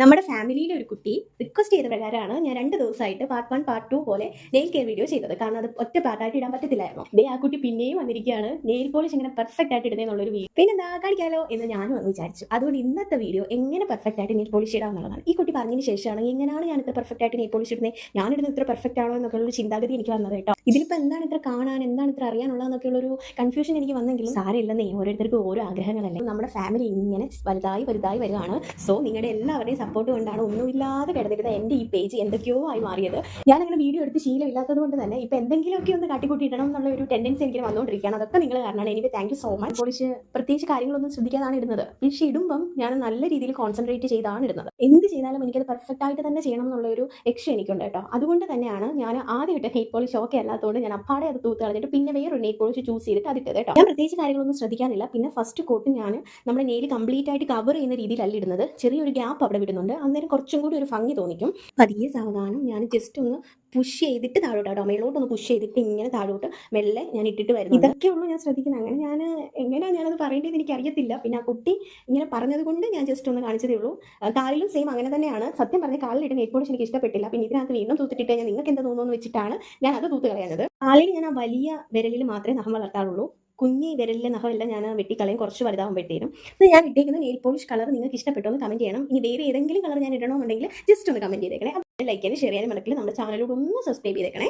നമ്മുടെ ഫാമിലിയിലെ ഒരു കുട്ടി റിക്വസ്റ്റ് ചെയ്ത പ്രകാരമാണ് ഞാൻ 2 ദിവസമായിട്ട് പാർട്ട് 1 പാർട്ട് 2 പോലെ നെയിൽ കെയർ വീഡിയോ ചെയ്തത്. കാരണം അത് ഒറ്റ പാർട്ടായിട്ട് ഇടാൻ പറ്റത്തില്ലായിരുന്നു. ദേ ആ കുട്ടി പിന്നെയും വന്നിരിക്കുകയാണ് നെയിൽ പോളിഷ് എങ്ങനെ പെർഫെക്റ്റ് ആയിട്ട് ഇടുന്നതെന്നുള്ളൊരു വീഡിയോ. പിന്നെ എന്താ കാണിക്കാലോ എന്ന് ഞാനും ഒന്ന് വിചാരിച്ചു. അതുകൊണ്ട് ഇന്നത്തെ വീഡിയോ എങ്ങനെ പെർഫെക്റ്റ് ആയിട്ട് നെയിൽ പോളിഷ് ഇടാം എന്നുള്ളതാണ്. ഈ കുട്ടി പറഞ്ഞതിന് ശേഷമാണ് എങ്ങനെയാണ് ഞാൻ ഇത്ര പെർഫെക്റ്റ് ആയിട്ട് നെയിൽ പോളിഷ് ഇടുന്നത്, ഞാനിടുന്നത് ഇത്ര പെർഫെക്റ്റ് ആണോ എന്നൊക്കെ ഒരു ചിന്താഗതി എനിക്ക് വന്നത് കേട്ടോ. ഇതിലിപ്പോൾ എന്താണ് ഇത്ര കാണാൻ, എന്താണ് ഇത്ര അറിയാനുള്ളതെന്നൊക്കെ ഉള്ളൊരു കൺഫ്യൂഷൻ എനിക്ക് വന്നെങ്കിലും സാരമില്ലെന്നേ, ഓരോരുത്തർക്കും ഓരോ ആഗ്രഹങ്ങളല്ലേ. നമ്മുടെ ഫാമിലി ഇങ്ങനെ വലുതായി വരികയാണ്. സോ നിങ്ങളുടെ എല്ലാവരുടെയും സപ്പോർട്ട് കൊണ്ടാണ് ഒന്നുമില്ലാതെ കിടന്നിരുന്ന എൻ്റെ ഈ പേജ് എന്തൊക്കെയോ ആയി മാറിയത്. ഞാനങ്ങനെ വീഡിയോ എടുത്ത് ശീലമില്ലാത്തത് കൊണ്ട് തന്നെ ഇപ്പം എന്തെങ്കിലുമൊക്കെ ഒന്ന് കാട്ടിക്കൂട്ടി ഇടണം എന്നുള്ള ഒരു ടെൻഡൻസി എനിക്ക് വന്നുകൊണ്ടിരിക്കുകയാണ്. അതൊക്കെ നിങ്ങൾ കാരണമാണ്. എനിക്ക് thank you so much. Polish പ്രത്യേകിച്ച് കാര്യങ്ങളൊന്നും ശ്രദ്ധിക്കാതാണ് ഇടുന്നത്. പക്ഷേ ഇടുമ്പം ഞാൻ നല്ല രീതിയിൽ കോൺസെൻട്രേറ്റ് ചെയ്താണ് ഇടുന്നത്. എന്ത് ചെയ്താലും എനിക്കത് പെർഫെക്റ്റ് ആയിട്ട് തന്നെ ചെയ്യണം എന്നുള്ളൊരു ലക്ഷ്യം എനിക്കുണ്ട് കേട്ടോ. അതുകൊണ്ട് തന്നെയാണ് ഞാൻ ആദ്യമായിട്ട് നെയിൽ പോളിഷ് ഓക്കെ അല്ലാത്തതുകൊണ്ട് ഞാൻ അപ്പാടെ അത് തൂത്ത് കളഞ്ഞിട്ട് പിന്നെ വേറൊരു നെയിൽ പോളിഷ് ചൂസ് ചെയ്തിട്ട് അതിട്ടത് കേട്ടോ. ഞാൻ പ്രത്യേകിച്ച് കാര്യങ്ങളൊന്നും ശ്രദ്ധിക്കാനില്ല. പിന്നെ ഫസ്റ്റ് കോട്ട് ഞാൻ നമ്മുടെ നെയിൽ കംപ്ലീറ്റ് ആയിട്ട് കവർ ചെയ്യുന്ന രീതിയിലല്ല ഇടുന്നത്. ചെറിയൊരു ഗ്യാപ്പ് അവിടെ വിടുന്നുണ്ട്. അന്നേരം കുറച്ചും കൂടി ഒരു ഭംഗി തോന്നിക്കും. പതിയെ സാവധാനം ഞാൻ ജസ്റ്റ് ഒന്ന് പുഷ് ചെയ്തിട്ട് താഴോട്ട് കേട്ടോ, മേലോട്ടൊന്ന് പുഷ് ചെയ്തിട്ട് ഇങ്ങനെ താഴോട്ട് മെല്ലെ ഞാൻ ഇട്ടിട്ട് വരുന്നത്. ഇതൊക്കെ ഉള്ളൂ ഞാൻ ശ്രദ്ധിക്കുന്നത്. അങ്ങനെ ഞാൻ എങ്ങനെയാണ് ഞാനത് പറയേണ്ടത് എനിക്ക് അറിയത്തില്ല. പിന്നെ ആ കുട്ടി ഇങ്ങനെ പറഞ്ഞത് കൊണ്ട് ഞാൻ ജസ്റ്റ് ഒന്ന് കാണിച്ചതേ ഉള്ളൂ. കാലിലും സെയിം അങ്ങനെ തന്നെയാണ്. സത്യം പറഞ്ഞ കാലിലിട്ട് നെയിൽ പോളിഷ് എനിക്ക് ഇഷ്ടപ്പെട്ടില്ല. പിന്നെ ഇതിനകത്ത് വീണ്ടും തൂത്തിട്ട് കഴിഞ്ഞാൽ നിങ്ങൾക്ക് എന്താ തോന്നുന്നു വെച്ചിട്ടാണ് ഞാൻ അത് തൂത്ത് കളയുന്നത്. കാലിൽ ഞാൻ ആ വലിയ വിരലിൽ മാത്രമേ നഖം വളർത്താറുള്ളൂ. കുഞ്ഞി വിരലിലെ നഖമെല്ലാം ഞാൻ വെട്ടിക്കളയും കുറച്ച് വലുതാകുമ്പോഴത്തേനും. ഇത് ഞാൻ ഇട്ടേക്കുന്ന നെയിൽ പോളിഷ് കളർ നിങ്ങൾക്ക് ഇഷ്ടപ്പെട്ടോ എന്ന് കമന്റ് ചെയ്യണം. ഇനി വേറെ ഏതെങ്കിലും കളർ ഞാൻ ഇടണമെന്നുണ്ടെങ്കിൽ ജസ്റ്റ് ഒന്ന് കമന്റ് ചെയ്തേക്കണേ. ലൈക്ക് ചെയ്യാനും ഷെയർ ചെയ്യാനും മറക്കില്ല. നമ്മുടെ ചാനലിലൂടെ ഒന്ന് സബ്സ്ക്രൈബ് ചെയ്തേക്കണേ.